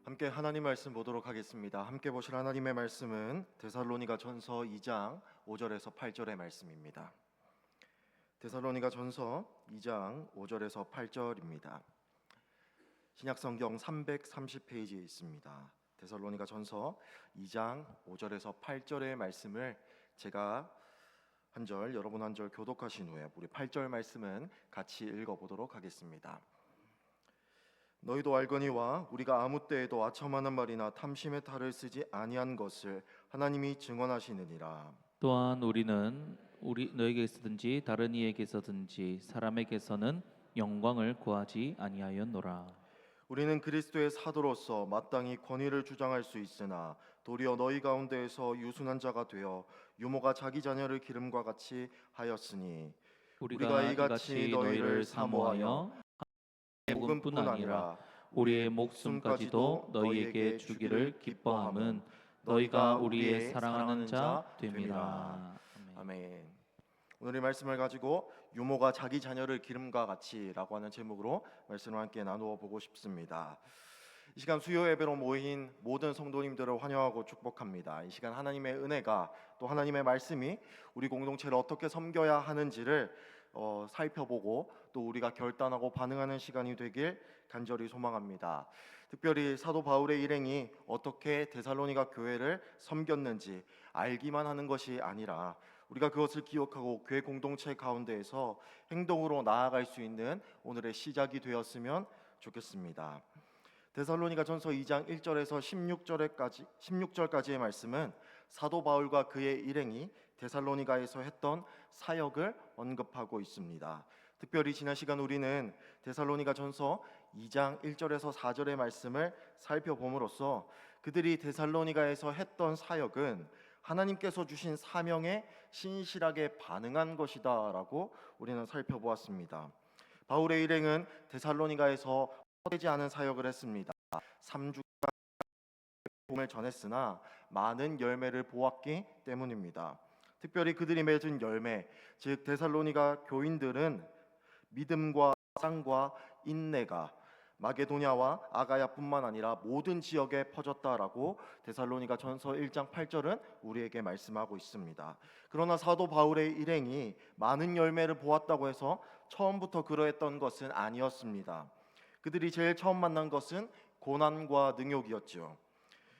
함께 하나님 말씀 보도록 하겠습니다. 함께 보실 하나님의 말씀은 데살로니가 전서 2장 5절에서 8절의 말씀입니다. 데살로니가 전서 2장 5절에서 8절입니다. 신약성경 330페이지에 있습니다. 데살로니가 전서 2장 5절에서 8절의 말씀을 제가 한 절, 여러분 한 절 교독하신 후에 우리 8절 말씀은 같이 읽어보도록 하겠습니다. 너희도 알거니와 우리가 아무 때에도 아첨하는 말이나 탐심의 탈을 쓰지 아니한 것을 하나님이 증언하시느니라. 또한 우리는 너에게서든지 다른 이에게서든지 사람에게서는 영광을 구하지 아니하였노라. 우리는 그리스도의 사도로서 마땅히 권위를 주장할 수 있으나 도리어 너희 가운데에서 유순한 자가 되어 유모가 자기 자녀를 기름과 같이 하였으니 우리가 이같이 너희를 사모하여 복음뿐 아니라 우리의 목숨까지도 너희에게 주기를 기뻐함은 너희가 우리의 사랑하는 자 됨이라. 아멘. 오늘의 말씀을 가지고 유모가 자기 자녀를 기름과 같이라고 하는 제목으로 말씀을 함께 나누어 보고 싶습니다. 이 시간 수요 예배로 모인 모든 성도님들을 환영하고 축복합니다. 이 시간 하나님의 은혜가 또 하나님의 말씀이 우리 공동체를 어떻게 섬겨야 하는지를 살펴보고 또 우리가 결단하고 반응하는 시간이 되길 간절히 소망합니다. 특별히 사도 바울의 일행이 어떻게 데살로니가 교회를 섬겼는지 알기만 하는 것이 아니라 우리가 그것을 기억하고 교회 공동체 가운데에서 행동으로 나아갈 수 있는 오늘의 시작이 되었으면 좋겠습니다. 데살로니가 전서 2장 1절에서 16절까지의 말씀은 사도 바울과 그의 일행이 데살로니가에서 했던 사역을 언급하고 있습니다. 특별히 지난 시간 우리는 데살로니가 전서 2장 1절에서 4절의 말씀을 살펴봄으로써 그들이 데살로니가에서 했던 사역은 하나님께서 주신 사명에 신실하게 반응한 것이다 라고 우리는 살펴보았습니다. 바울의 일행은 데살로니가에서 헛되지 않은 사역을 했습니다. 3주간 복음을 전했으나 많은 열매를 보았기 때문입니다. 특별히 그들이 맺은 열매, 즉 데살로니가 교인들은 믿음과 사랑과 인내가 마게도냐와 아가야뿐만 아니라 모든 지역에 퍼졌다라고 데살로니가 전서 1장 8절은 우리에게 말씀하고 있습니다. 그러나 사도 바울의 일행이 많은 열매를 보았다고 해서 처음부터 그러했던 것은 아니었습니다. 그들이 제일 처음 만난 것은 고난과 능욕이었죠.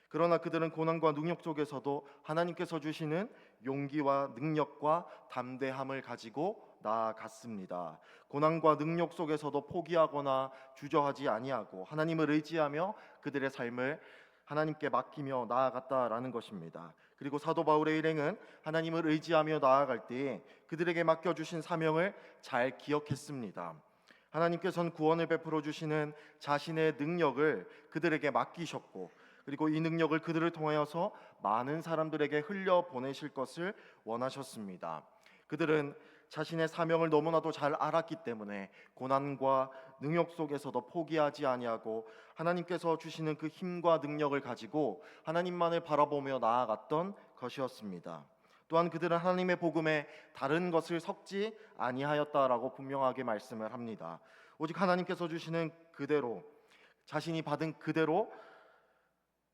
그러나 그들은 고난과 능욕 속에서도 하나님께서 주시는 용기와 능력과 담대함을 가지고 나아갔습니다. 고난과 능욕 속에서도 포기하거나 주저하지 아니하고 하나님을 의지하며 그들의 삶을 하나님께 맡기며 나아갔다라는 것입니다. 그리고 사도 바울의 일행은 하나님을 의지하며 나아갈 때에 그들에게 맡겨주신 사명을 잘 기억했습니다. 하나님께서는 구원을 베풀어 주시는 자신의 능력을 그들에게 맡기셨고 그리고 이 능력을 그들을 통하여서 많은 사람들에게 흘려보내실 것을 원하셨습니다. 그들은 자신의 사명을 너무나도 잘 알았기 때문에 고난과 능력 속에서도 포기하지 아니하고 하나님께서 주시는 그 힘과 능력을 가지고 하나님만을 바라보며 나아갔던 것이었습니다. 또한 그들은 하나님의 복음에 다른 것을 섞지 아니하였다라고 분명하게 말씀을 합니다. 오직 하나님께서 주시는 그대로 자신이 받은 그대로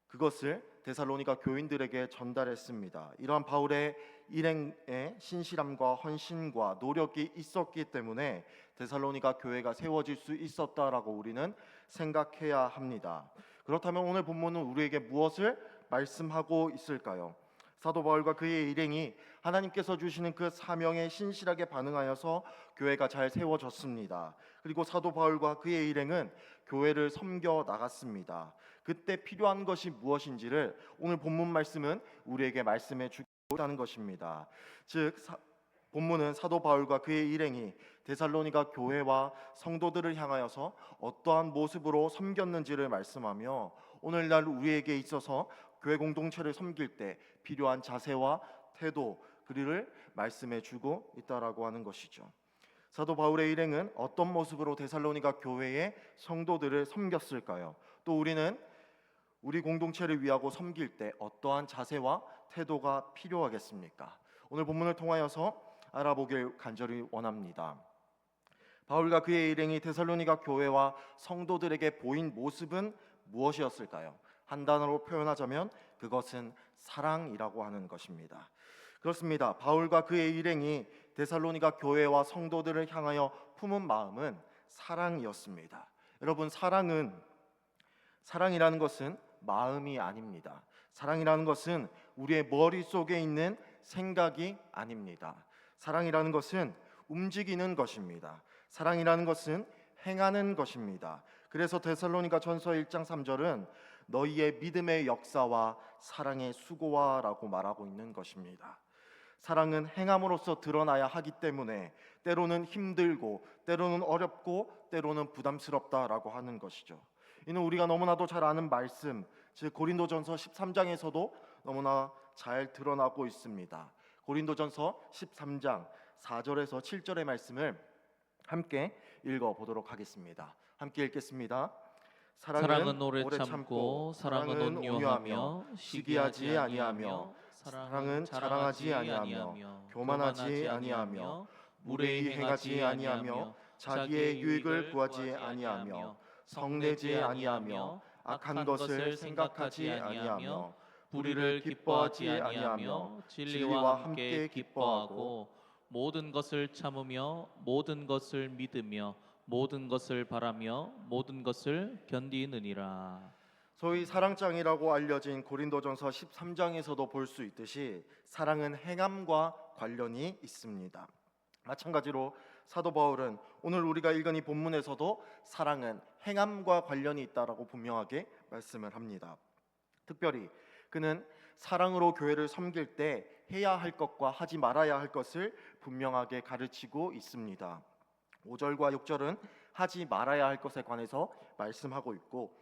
그것을 데살로니가 교인들에게 전달했습니다. 이러한 바울의 일행의 신실함과 헌신과 노력이 있었기 때문에 데살로니가 교회가 세워질 수 있었다라고 우리는 생각해야 합니다. 그렇다면 오늘 본문은 우리에게 무엇을 말씀하고 있을까요? 사도 바울과 그의 일행이 하나님께서 주시는 그 사명에 신실하게 반응하여서 교회가 잘 세워졌습니다. 그리고 사도 바울과 그의 일행은 교회를 섬겨 나갔습니다. 그때 필요한 것이 무엇인지를 오늘 본문 말씀은 우리에게 말씀해 주고자는 것입니다. 즉 본문은 사도 바울과 그의 일행이 데살로니가 교회와 성도들을 향하여서 어떠한 모습으로 섬겼는지를 말씀하며 오늘날 우리에게 있어서 교회 공동체를 섬길 때 필요한 자세와 태도 그리를 말씀해 주고 있다라고 하는 것이죠. 사도 바울의 일행은 어떤 모습으로 데살로니가 교회의 성도들을 섬겼을까요? 또 우리는 우리 공동체를 위하고 섬길 때 어떠한 자세와 태도가 필요하겠습니까? 오늘 본문을 통하여서 알아보길 간절히 원합니다. 바울과 그의 일행이 데살로니가 교회와 성도들에게 보인 모습은 무엇이었을까요? 한 단어로 표현하자면 그것은 사랑이라고 하는 것입니다. 그렇습니다. 바울과 그의 일행이 데살로니가 교회와 성도들을 향하여 품은 마음은 사랑이었습니다. 여러분, 사랑이라는 것은 마음이 아닙니다. 사랑이라는 것은 우리의 머릿속에 있는 생각이 아닙니다. 사랑이라는 것은 움직이는 것입니다. 사랑이라는 것은 행하는 것입니다. 그래서 데살로니가 전서 1장 3절은 너희의 믿음의 역사와 사랑의 수고와라고 말하고 있는 것입니다. 사랑은 행함으로써 드러나야 하기 때문에 때로는 힘들고 때로는 어렵고 때로는 부담스럽다라고 하는 것이죠. 이는 우리가 너무나도 잘 아는 말씀, 즉 고린도전서 13장에서도 너무나 잘 드러나고 있습니다. 고린도전서 13장 4절에서 7절의 말씀을 함께 읽어보도록 하겠습니다. 함께 읽겠습니다. 사랑은 오래 참고 사랑은 온유하며 시기하지 아니하며 사랑은 자랑하지 아니하며 교만하지 아니하며 무례히 행하지 아니하며 자기의 유익을 구하지 아니하며 성내지 아니하며 악한 것을 생각하지 아니하며 불의를 기뻐하지 아니하며 진리와 함께 기뻐하고 모든 것을 참으며 모든 것을 믿으며 모든 것을 바라며 모든 것을 견디느니라. 소위 사랑장이라고 알려진 고린도전서 13장에서도 볼 수 있듯이 사랑은 행함과 관련이 있습니다. 마찬가지로 사도 바울은 오늘 우리가 읽은 이 본문에서도 사랑은 행함과 관련이 있다라고 분명하게 말씀을 합니다. 특별히 그는 사랑으로 교회를 섬길 때 해야 할 것과 하지 말아야 할 것을 분명하게 가르치고 있습니다. 5절과 6절은 하지 말아야 할 것에 관해서 말씀하고 있고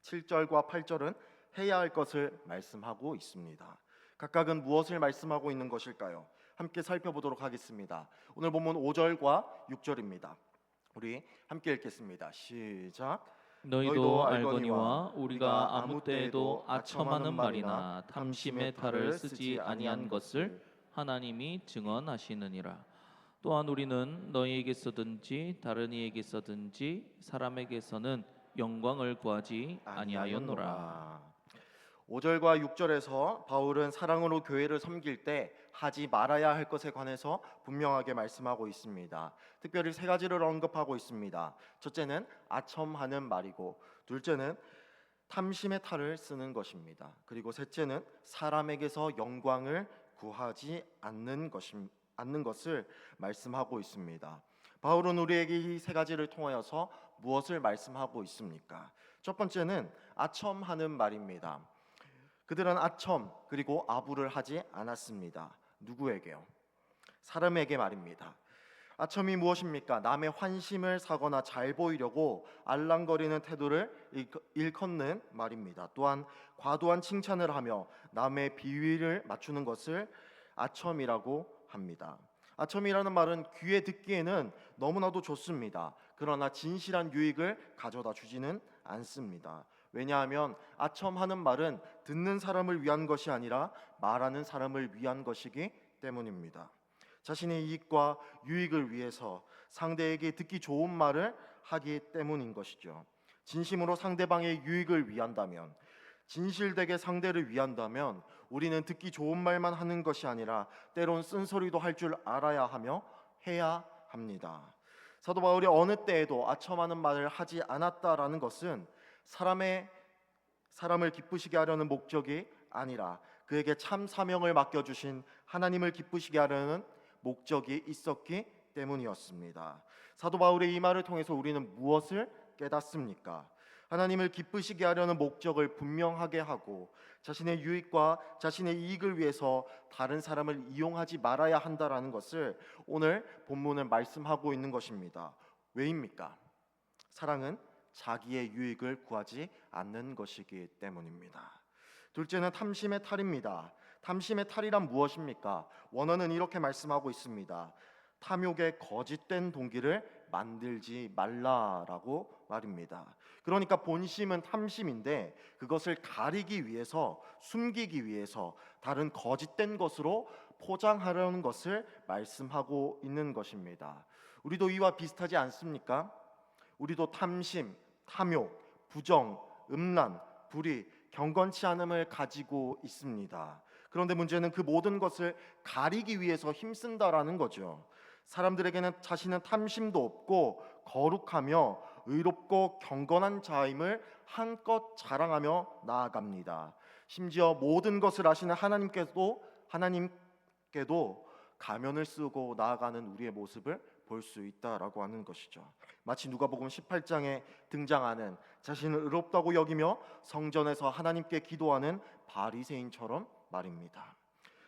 7절과 8절은 해야 할 것을 말씀하고 있습니다. 각각은 무엇을 말씀하고 있는 것일까요? 함께 살펴보도록 하겠습니다. 오늘 본문 5절과 6절입니다. 우리 함께 읽겠습니다. 시작. 너희도 알거니와 우리가 아무 때에도 아첨하는 말이나 탐심의 탈을 쓰지 아니한 것을 하나님이 증언하시느니라. 또한 우리는 너희에게서든지 다른 이에게서든지 사람에게서는 영광을 구하지 아니하였노라. 5절과 6절에서 바울은 사랑으로 교회를 섬길 때 하지 말아야 할 것에 관해서 분명하게 말씀하고 있습니다. 특별히 세 가지를 언급하고 있습니다. 첫째는 아첨하는 말이고, 둘째는 탐심의 탈을 쓰는 것입니다. 그리고 셋째는 사람에게서 영광을 구하지 않는 것을 말씀하고 있습니다. 바울은 우리에게 이 세 가지를 통하여서 무엇을 말씀하고 있습니까? 첫 번째는 아첨하는 말입니다. 그들은 아첨 그리고 아부를 하지 않았습니다. 누구에게요? 사람에게 말입니다. 아첨이 무엇입니까? 남의 환심을 사거나 잘 보이려고 알랑거리는 태도를 일컫는 말입니다. 또한 과도한 칭찬을 하며 남의 비위를 맞추는 것을 아첨이라고 합니다. 아첨이라는 말은 귀에 듣기에는 너무나도 좋습니다. 그러나 진실한 유익을 가져다 주지는 않습니다. 왜냐하면 아첨하는 말은 듣는 사람을 위한 것이 아니라 말하는 사람을 위한 것이기 때문입니다. 자신의 이익과 유익을 위해서 상대에게 듣기 좋은 말을 하기 때문인 것이죠. 진심으로 상대방의 유익을 위한다면, 진실되게 상대를 위한다면 우리는 듣기 좋은 말만 하는 것이 아니라 때론 쓴소리도 할 줄 알아야 하며 해야 합니다. 사도 바울이 어느 때에도 아첨하는 말을 하지 않았다라는 것은 사람을 기쁘시게 하려는 목적이 아니라 그에게 참 사명을 맡겨주신 하나님을 기쁘시게 하려는 목적이 있었기 때문이었습니다. 사도 바울의 이 말을 통해서 우리는 무엇을 깨닫습니까? 하나님을 기쁘시게 하려는 목적을 분명하게 하고 자신의 유익과 자신의 이익을 위해서 다른 사람을 이용하지 말아야 한다라는 것을 오늘 본문은 말씀하고 있는 것입니다. 왜입니까? 사랑은 자기의 유익을 구하지 않는 것이기 때문입니다. 둘째는 탐심의 탈입니다. 탐심의 탈이란 무엇입니까? 원어는 이렇게 말씀하고 있습니다. 탐욕의 거짓된 동기를 만들지 말라라고 말입니다. 그러니까 본심은 탐심인데 그것을 가리기 위해서, 숨기기 위해서 다른 거짓된 것으로 포장하려는 것을 말씀하고 있는 것입니다. 우리도 이와 비슷하지 않습니까? 우리도 탐심, 탐욕, 부정, 음란, 불의, 경건치 않음을 가지고 있습니다. 그런데 문제는 그 모든 것을 가리기 위해서 힘쓴다라는 거죠. 사람들에게는 자신은 탐심도 없고 거룩하며 의롭고 경건한 자임을 한껏 자랑하며 나아갑니다. 심지어 모든 것을 아시는 하나님께도 가면을 쓰고 나아가는 우리의 모습을 볼 수 있다라고 하는 것이죠. 마치 누가복음 18장에 등장하는 자신을 의롭다고 여기며 성전에서 하나님께 기도하는 바리새인처럼 말입니다.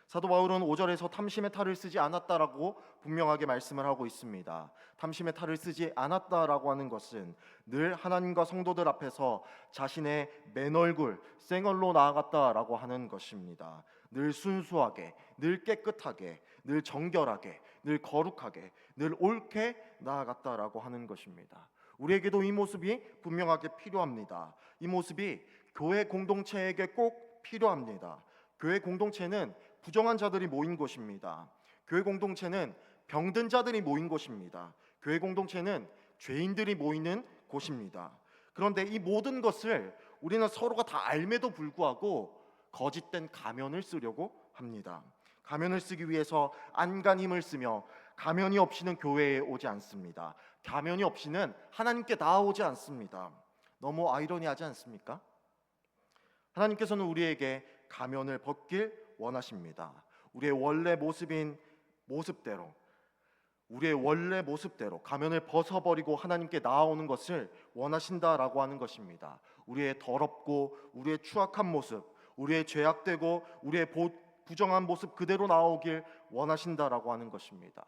사도 바울은 5절에서 탐심의 탈을 쓰지 않았다라고 분명하게 말씀을 하고 있습니다. 탐심의 탈을 쓰지 않았다라고 하는 것은 늘 하나님과 성도들 앞에서 자신의 맨얼굴, 생얼로 나아갔다라고 하는 것입니다. 늘 순수하게, 늘 깨끗하게, 늘 정결하게, 늘 거룩하게, 늘 옳게 나아갔다라고 하는 것입니다. 우리에게도 이 모습이 분명하게 필요합니다. 이 모습이 교회 공동체에게 꼭 필요합니다. 교회 공동체는 부정한 자들이 모인 곳입니다. 교회 공동체는 병든 자들이 모인 곳입니다. 교회 공동체는 죄인들이 모이는 곳입니다. 그런데 이 모든 것을 우리는 서로가 다 알매도 불구하고 거짓된 가면을 쓰려고 합니다. 가면을 쓰기 위해서 안간 힘을 쓰며 가면이 없이는 교회에 오지 않습니다. 가면이 없이는 하나님께 나아오지 않습니다. 너무 아이러니하지 않습니까? 하나님께서는 우리에게 가면을 벗길 원하십니다. 우리의 원래 모습대로 우리의 원래 모습대로 가면을 벗어버리고 하나님께 나아오는 것을 원하신다라고 하는 것입니다. 우리의 더럽고 우리의 추악한 모습, 우리의 죄악되고 우리의 부정한 모습 그대로 나오길 원하신다라고 하는 것입니다.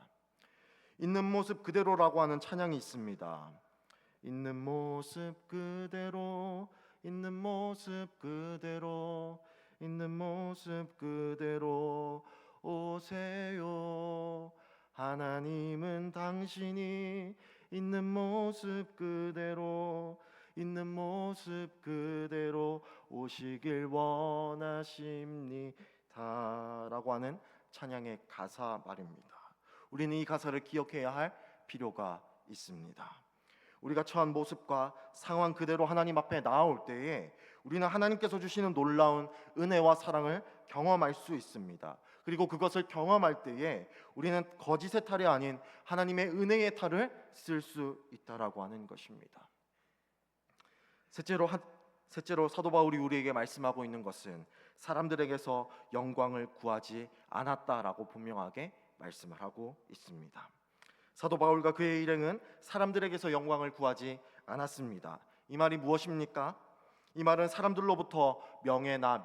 있는 모습 그대로라고 하는 찬양이 있습니다. 있는 모습 그대로, 있는 모습 그대로, 있는 모습 그대로 오세요. 하나님은 당신이 있는 모습 그대로, 있는 모습 그대로 오시길 원하십니다 라고 하는 찬양의 가사 말입니다. 우리는 이 가사를 기억해야 할 필요가 있습니다. 우리가 처한 모습과 상황 그대로 하나님 앞에 나아올 때에 우리는 하나님께서 주시는 놀라운 은혜와 사랑을 경험할 수 있습니다. 그리고 그것을 경험할 때에 우리는 거짓의 탈이 아닌 하나님의 은혜의 탈을 쓸 수 있다라고 하는 것입니다. 셋째로 사도 바울이 우리에게 말씀하고 있는 것은 사람들에게서 영광을 구하지 않았다라고 분명하게 말씀을 하고 있습니다. 사도 바울과 그의 일행은 사람들에게서 영광을 구하지 않았습니다. 이 말이 무엇입니까? 이 말은 사람들로부터 명예나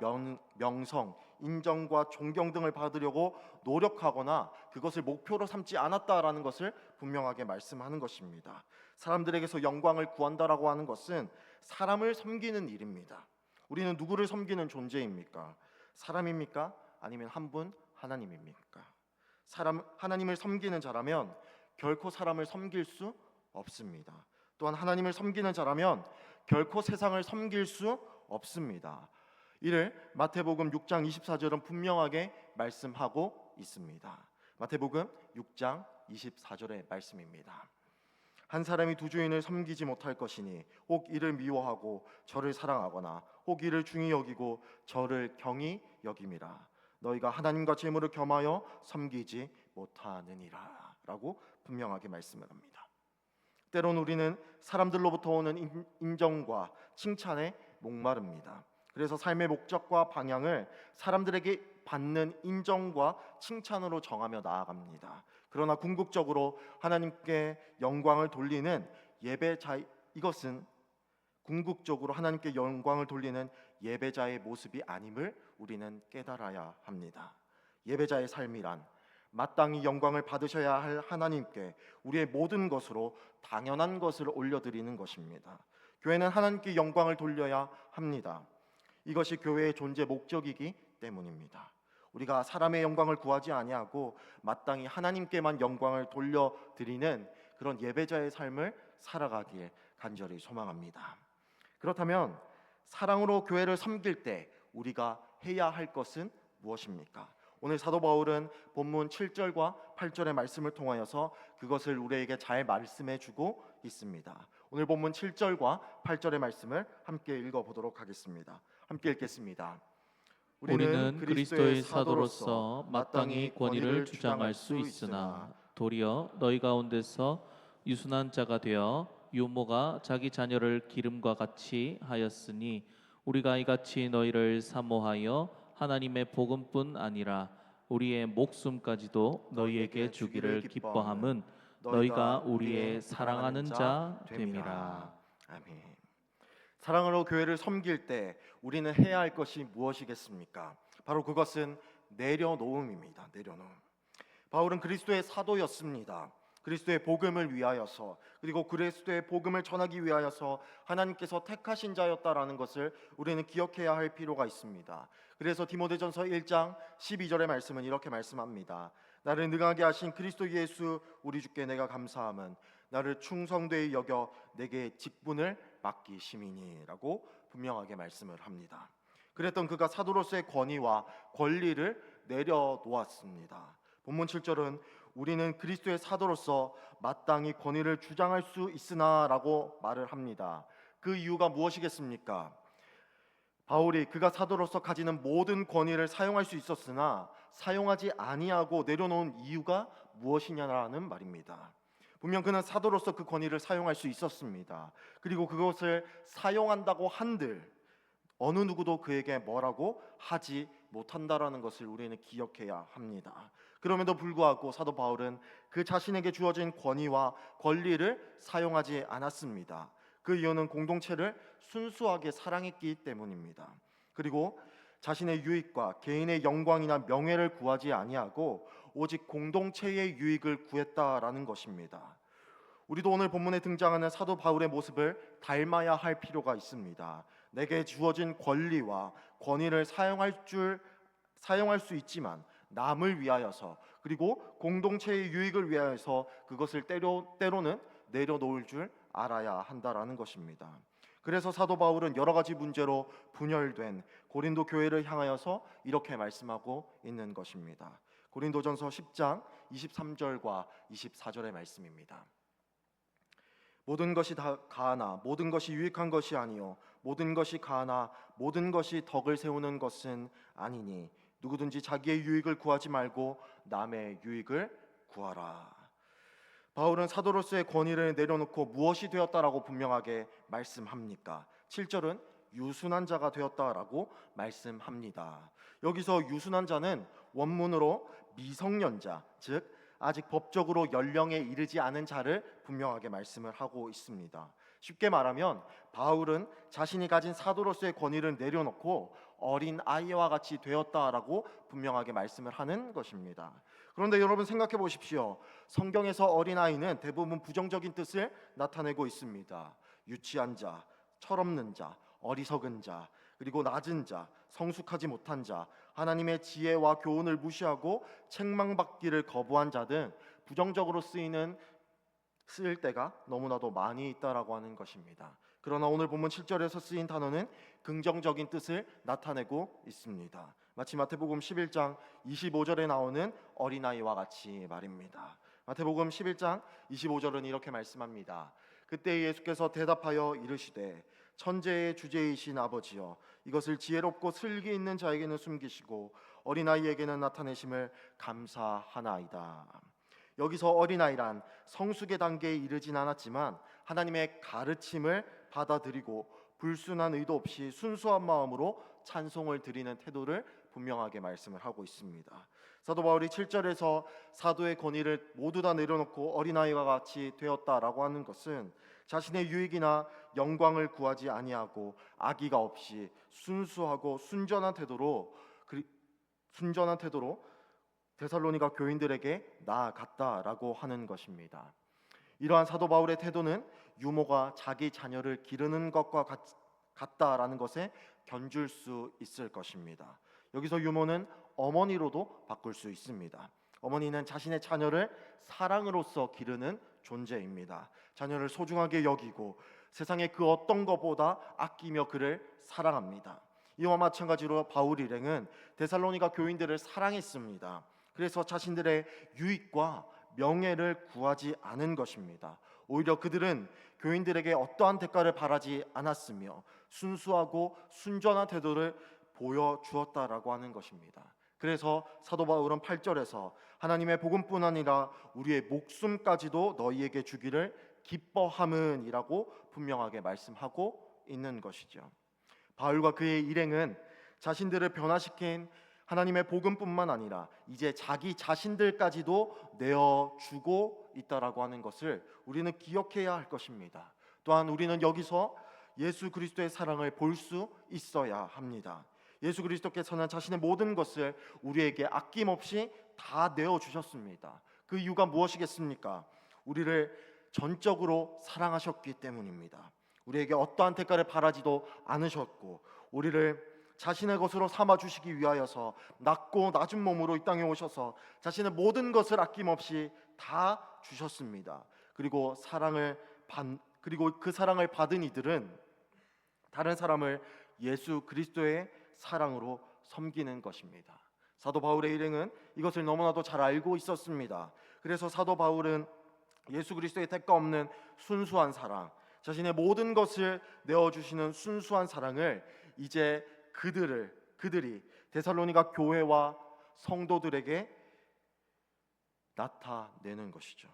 명성, 인정과 존경 등을 받으려고 노력하거나 그것을 목표로 삼지 않았다라는 것을 분명하게 말씀하는 것입니다. 사람들에게서 영광을 구한다라고 하는 것은 사람을 섬기는 일입니다. 우리는 누구를 섬기는 존재입니까? 사람입니까? 아니면 한 분 하나님입니까? 하나님을 섬기는 자라면 결코 사람을 섬길 수 없습니다. 또한 하나님을 섬기는 자라면 결코 세상을 섬길 수 없습니다. 이를 마태복음 6장 24절은 분명하게 말씀하고 있습니다. 마태복음 6장 24절의 말씀입니다. 한 사람이 두 주인을 섬기지 못할 것이니 혹 이를 미워하고 저를 사랑하거나 혹 이를 중히 여기고 저를 경히 여김이라. 너희가 하나님과 재물을 겸하여 섬기지 못하느니라 라고 분명하게 말씀을 합니다. 때론 우리는 사람들로부터 오는 인정과 칭찬에 목마릅니다. 그래서 삶의 목적과 방향을 사람들에게 받는 인정과 칭찬으로 정하며 나아갑니다. 그러나 궁극적으로 하나님께 영광을 돌리는 이것은 궁극적으로 하나님께 영광을 돌리는 예배자의 모습이 아님을 우리는 깨달아야 합니다. 예배자의 삶이란 마땅히 영광을 받으셔야 할 하나님께 우리의 모든 것으로 당연한 것을 올려드리는 것입니다. 교회는 하나님께 영광을 돌려야 합니다. 이것이 교회의 존재 목적이기 때문입니다. 우리가 사람의 영광을 구하지 아니하고 마땅히 하나님께만 영광을 돌려드리는 그런 예배자의 삶을 살아가길 간절히 소망합니다. 그렇다면 사랑으로 교회를 섬길 때 우리가 해야 할 것은 무엇입니까? 오늘 사도 바울은 본문 7절과 8절의 말씀을 통하여서 그것을 우리에게 잘 말씀해 주고 있습니다. 오늘 본문 7절과 8절의 말씀을 함께 읽어보도록 하겠습니다. 함께 읽겠습니다. 우리는 그리스도의 사도로서 마땅히 권위를 주장할 수 있으나 도리어 너희 가운데서 유순한 자가 되어 유모가 자기 자녀를 기름과 같이 하였으니 우리가 이같이 너희를 사모하여 하나님의 복음뿐 아니라 우리의 목숨까지도 너희에게 주기를 기뻐함은 너희가 우리의 사랑하는 자 됨이라. 아멘. 사랑으로 교회를 섬길 때 우리는 해야 할 것이 무엇이겠습니까? 바로 그것은 내려놓음입니다. 내려놓음. 바울은 그리스도의 사도였습니다. 그리스도의 복음을 위하여서, 그리고 그리스도의 복음을 전하기 위하여서 하나님께서 택하신 자였다라는 것을 우리는 기억해야 할 필요가 있습니다. 그래서 디모데전서 1장 12절의 말씀은 이렇게 말씀합니다. 나를 능하게 하신 그리스도 예수 우리 주께 내가 감사함은 나를 충성되이 여겨 내게 직분을 맡기심이니라고 분명하게 말씀을 합니다. 그랬던 그가 사도로서의 권위와 권리를 내려놓았습니다. 본문 7절은 우리는 그리스도의 사도로서 마땅히 권위를 주장할 수 있으나 라고 말을 합니다. 그 이유가 무엇이겠습니까? 바울이 그가 사도로서 가지는 모든 권위를 사용할 수 있었으나 사용하지 아니하고 내려놓은 이유가 무엇이냐라는 말입니다. 분명 그는 사도로서 그 권위를 사용할 수 있었습니다. 그리고 그것을 사용한다고 한들 어느 누구도 그에게 뭐라고 하지 못한다라는 것을 우리는 기억해야 합니다. 그럼에도 불구하고 사도 바울은 그 자신에게 주어진 권위와 권리를 사용하지 않았습니다. 그 이유는 공동체를 순수하게 사랑했기 때문입니다. 그리고 자신의 유익과 개인의 영광이나 명예를 구하지 아니하고 오직 공동체의 유익을 구했다라는 것입니다. 우리도 오늘 본문에 등장하는 사도 바울의 모습을 닮아야 할 필요가 있습니다. 내게 주어진 권리와 권위를 사용할 수 있지만 남을 위하여서, 그리고 공동체의 유익을 위하여서 그것을 때로는 내려놓을 줄 알아야 한다라는 것입니다. 그래서 사도 바울은 여러 가지 문제로 분열된 고린도 교회를 향하여서 이렇게 말씀하고 있는 것입니다. 고린도전서 10장 23절과 24절의 말씀입니다. 모든 것이 다 가하나 모든 것이 유익한 것이 아니요 모든 것이 가하나 모든 것이 덕을 세우는 것은 아니니 누구든지 자기의 유익을 구하지 말고 남의 유익을 구하라. 바울은 사도로서의 권위를 내려놓고 무엇이 되었다라고 분명하게 말씀합니까? 7절은 유순한 자가 되었다라고 말씀합니다. 여기서 유순한 자는 원문으로 미성년자, 즉 아직 법적으로 연령에 이르지 않은 자를 분명하게 말씀을 하고 있습니다. 쉽게 말하면 바울은 자신이 가진 사도로서의 권위를 내려놓고 어린 아이와 같이 되었다라고 분명하게 말씀을 하는 것입니다. 그런데 여러분 생각해 보십시오. 성경에서 어린 아이는 대부분 부정적인 뜻을 나타내고 있습니다. 유치한 자, 철없는 자, 어리석은 자, 그리고 낮은 자, 성숙하지 못한 자, 하나님의 지혜와 교훈을 무시하고 책망받기를 거부한 자 등 부정적으로 쓰일 때가 너무나도 많이 있다라고 하는 것입니다. 그러나 오늘 본문 7절에서 쓰인 단어는 긍정적인 뜻을 나타내고 있습니다. 마치 마태복음 11장 25절에 나오는 어린아이와 같이 말입니다. 마태복음 11장 25절은 이렇게 말씀합니다. 그때 예수께서 대답하여 이르시되 천재의 주제이신 아버지여 이것을 지혜롭고 슬기 있는 자에게는 숨기시고 어린아이에게는 나타내심을 감사하나이다. 여기서 어린아이란 성숙의 단계에 이르진 않았지만 하나님의 가르침을 받아들이고 불순한 의도 없이 순수한 마음으로 찬송을 드리는 태도를 분명하게 말씀을 하고 있습니다. 사도 바울이 7절에서 사도의 권위를 모두 다 내려놓고 어린아이와 같이 되었다라고 하는 것은 자신의 유익이나 영광을 구하지 아니하고 악의가 없이 순수하고 순전한 태도로 데살로니가 교인들에게 나아갔다라고 하는 것입니다. 이러한 사도 바울의 태도는 유모가 자기 자녀를 기르는 것과 같다라는 것에 견줄 수 있을 것입니다. 여기서 유모는 어머니로도 바꿀 수 있습니다. 어머니는 자신의 자녀를 사랑으로서 기르는 존재입니다. 자녀를 소중하게 여기고 세상의 그 어떤 것보다 아끼며 그를 사랑합니다. 이와 마찬가지로 바울 일행은 데살로니가 교인들을 사랑했습니다. 그래서 자신들의 유익과 명예를 구하지 않은 것입니다. 오히려 그들은 교인들에게 어떠한 대가를 바라지 않았으며 순수하고 순전한 태도를 보여주었다라고 하는 것입니다. 그래서 사도 바울은 8절에서 하나님의 복음뿐 아니라 우리의 목숨까지도 너희에게 주기를 기뻐함은이라고 분명하게 말씀하고 있는 것이죠. 바울과 그의 일행은 자신들을 변화시킨 하나님의 복음뿐만 아니라 이제 자기 자신들까지도 내어주고 있다라고 하는 것을 우리는 기억해야 할 것입니다. 또한 우리는 여기서 예수 그리스도의 사랑을 볼 수 있어야 합니다. 예수 그리스도께서는 자신의 모든 것을 우리에게 아낌없이 다 내어주셨습니다. 그 이유가 무엇이겠습니까? 우리를 전적으로 사랑하셨기 때문입니다. 우리에게 어떠한 대가를 바라지도 않으셨고 우리를 자신의 것으로 삼아주시기 위하여서 낮고 낮은 몸으로 이 땅에 오셔서 자신의 모든 것을 아낌없이 다 주셨습니다. 그리고 그 사랑을 받은 이들은 다른 사람을 예수 그리스도의 사랑으로 섬기는 것입니다. 사도 바울의 일행은 이것을 너무나도 잘 알고 있었습니다. 그래서 사도 바울은 예수 그리스도의 대가 없는 순수한 사랑, 자신의 모든 것을 내어주시는 순수한 사랑을 이제 그들이 데살로니가 교회와 성도들에게 나타내는 것이죠.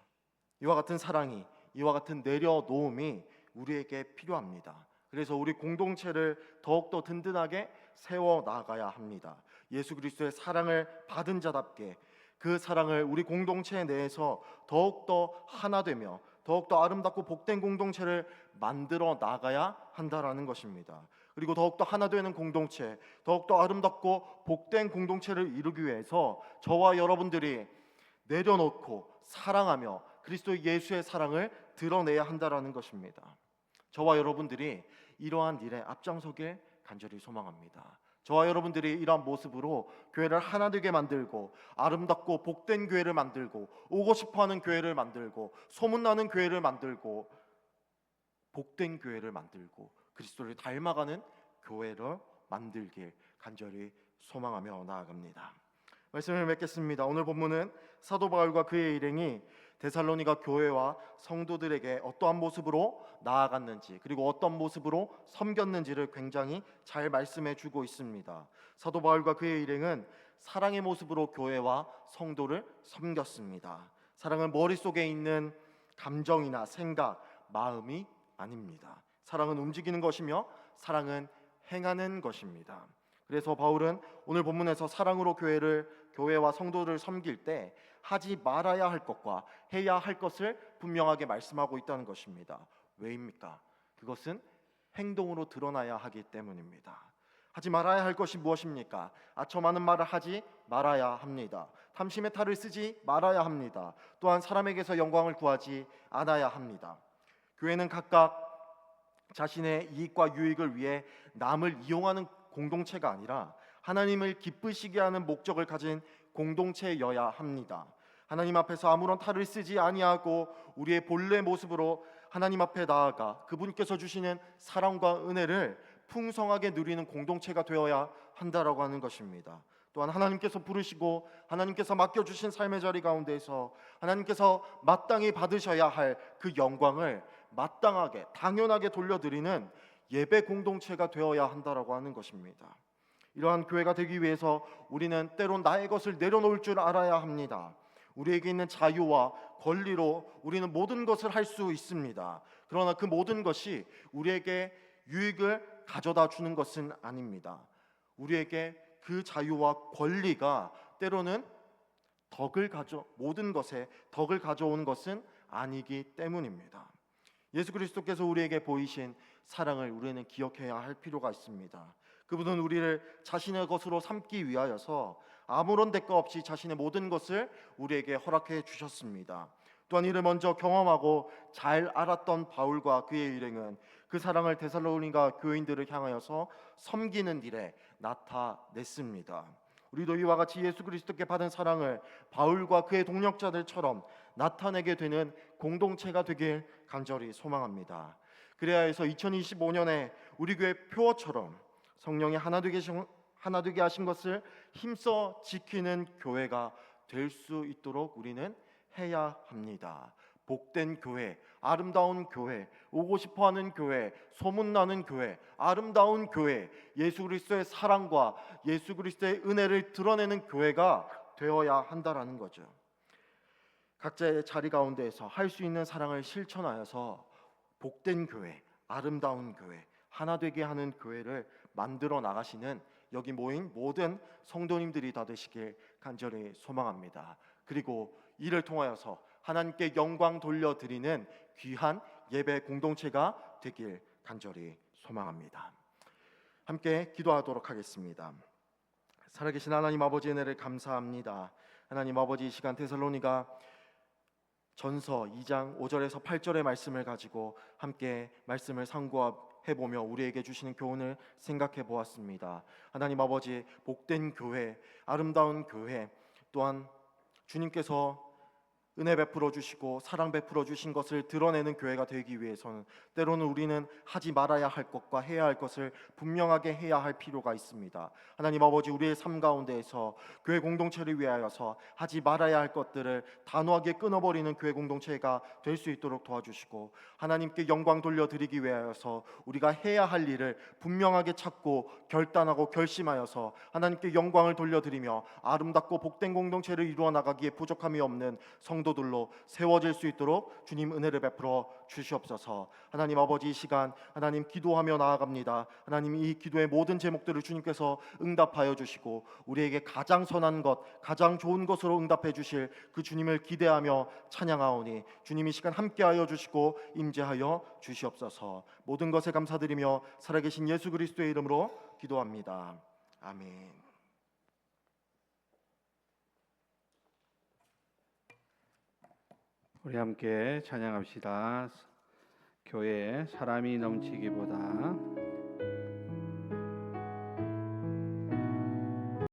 이와 같은 사랑이, 이와 같은 내려놓음이 우리에게 필요합니다. 그래서 우리 공동체를 더욱더 든든하게 세워나가야 합니다. 예수 그리스도의 사랑을 받은 자답게 그 사랑을 우리 공동체 내에서 더욱더 하나 되며 더욱더 아름답고 복된 공동체를 만들어 나가야 한다라는 것입니다. 그리고 더욱더 하나 되는 공동체, 더욱더 아름답고 복된 공동체를 이루기 위해서 저와 여러분들이 내려놓고 사랑하며 그리스도 예수의 사랑을 드러내야 한다라는 것입니다. 저와 여러분들이 이러한 일에 앞장서길 간절히 소망합니다. 저와 여러분들이 이러한 모습으로 교회를 하나 되게 만들고 아름답고 복된 교회를 만들고 오고 싶어하는 교회를 만들고 소문나는 교회를 만들고 복된 교회를 만들고 그리스도를 닮아가는 교회를 만들길 간절히 소망하며 나아갑니다. 말씀을 맺겠습니다. 오늘 본문은 사도 바울과 그의 일행이 데살로니가 교회와 성도들에게 어떠한 모습으로 나아갔는지 그리고 어떤 모습으로 섬겼는지를 굉장히 잘 말씀해 주고 있습니다. 사도 바울과 그의 일행은 사랑의 모습으로 교회와 성도를 섬겼습니다. 사랑은 머릿속에 있는 감정이나 생각, 마음이 아닙니다. 사랑은 움직이는 것이며 사랑은 행하는 것입니다. 그래서 바울은 오늘 본문에서 사랑으로 교회와 성도를 섬길 때 하지 말아야 할 것과 해야 할 것을 분명하게 말씀하고 있다는 것입니다. 왜입니까? 그것은 행동으로 드러나야 하기 때문입니다. 하지 말아야 할 것이 무엇입니까? 저 많은 말을 하지 말아야 합니다. 탐심의 탈을 쓰지 말아야 합니다. 또한 사람에게서 영광을 구하지 않아야 합니다. 교회는 각각 자신의 이익과 유익을 위해 남을 이용하는 공동체가 아니라 하나님을 기쁘시게 하는 목적을 가진 공동체여야 합니다. 하나님 앞에서 아무런 탈을 쓰지 아니하고 우리의 본래 모습으로 하나님 앞에 나아가 그분께서 주시는 사랑과 은혜를 풍성하게 누리는 공동체가 되어야 한다라고 하는 것입니다. 또한 하나님께서 부르시고 하나님께서 맡겨주신 삶의 자리 가운데에서 하나님께서 마땅히 받으셔야 할 그 영광을 마땅하게 당연하게 돌려드리는 예배 공동체가 되어야 한다라고 하는 것입니다. 이러한 교회가 되기 위해서 우리는 때론 나의 것을 내려놓을 줄 알아야 합니다. 우리에게 있는 자유와 권리로 우리는 모든 것을 할 수 있습니다. 그러나 그 모든 것이 우리에게 유익을 가져다 주는 것은 아닙니다. 우리에게 그 자유와 권리가 때로는 모든 것에 덕을 가져오는 것은 아니기 때문입니다. 예수 그리스도께서 우리에게 보이신 사랑을 우리는 기억해야 할 필요가 있습니다. 그분은 우리를 자신의 것으로 삼기 위하여서 아무런 대가 없이 자신의 모든 것을 우리에게 허락해 주셨습니다. 또한 이를 먼저 경험하고 잘 알았던 바울과 그의 일행은 그 사랑을 데살로니가 교인들을 향하여서 섬기는 일에 나타냈습니다. 우리도 이와 같이 예수 그리스도께 받은 사랑을 바울과 그의 동력자들처럼 나타내게 되는 공동체가 되길 간절히 소망합니다. 그래야 해서 2025년에 우리 교회 표어처럼 성령이 하나 되게 하신 것을 힘써 지키는 교회가 될 수 있도록 우리는 해야 합니다. 복된 교회, 아름다운 교회, 오고 싶어하는 교회, 소문나는 교회, 아름다운 교회, 예수 그리스도의 사랑과 예수 그리스도의 은혜를 드러내는 교회가 되어야 한다라는 거죠. 각자의 자리 가운데에서 할 수 있는 사랑을 실천하여서 복된 교회, 아름다운 교회, 하나 되게 하는 교회를 만들어 나가시는 여기 모인 모든 성도님들이 다 되시길 간절히 소망합니다. 그리고 이를 통하여서 하나님께 영광 돌려드리는 귀한 예배 공동체가 되길 간절히 소망합니다. 함께 기도하도록 하겠습니다. 살아계신 하나님 아버지 은혜를 감사합니다. 하나님 아버지, 이 시간 데살로니가 전서 2장 5절에서 8절의 말씀을 가지고 함께 말씀을 상고해보며 우리에게 주시는 교훈을 생각해 보았습니다. 하나님 아버지, 복된 교회, 아름다운 교회, 또한 주님께서 은혜 베풀어 주시고 사랑 베풀어 주신 것을 드러내는 교회가 되기 위해서는 때로는 우리는 하지 말아야 할 것과 해야 할 것을 분명하게 해야 할 필요가 있습니다. 하나님 아버지, 우리의 삶 가운데에서 교회 공동체를 위하여서 하지 말아야 할 것들을 단호하게 끊어버리는 교회 공동체가 될 수 있도록 도와주시고, 하나님께 영광 돌려드리기 위하여서 우리가 해야 할 일을 분명하게 찾고 결단하고 결심하여서 하나님께 영광을 돌려드리며 아름답고 복된 공동체를 이루어 나가기에 부족함이 없는 성도들로 세워질 수 있도록 주님 은혜를 베풀어 주시옵소서. 하나님 아버지, 이 시간 하나님 기도하며 나아갑니다. 하나님, 이 기도의 모든 제목들을 주님께서 응답하여 주시고 우리에게 가장 선한 것, 가장 좋은 것으로 응답해 주실 그 주님을 기대하며 찬양하오니 주님 이 시간 함께하여 주시고 임재하여 주시옵소서. 모든 것에 감사드리며 살아계신 예수 그리스도의 이름으로 기도합니다. 아멘. 우리 함께 찬양합시다. 교회에 사람이 넘치기보다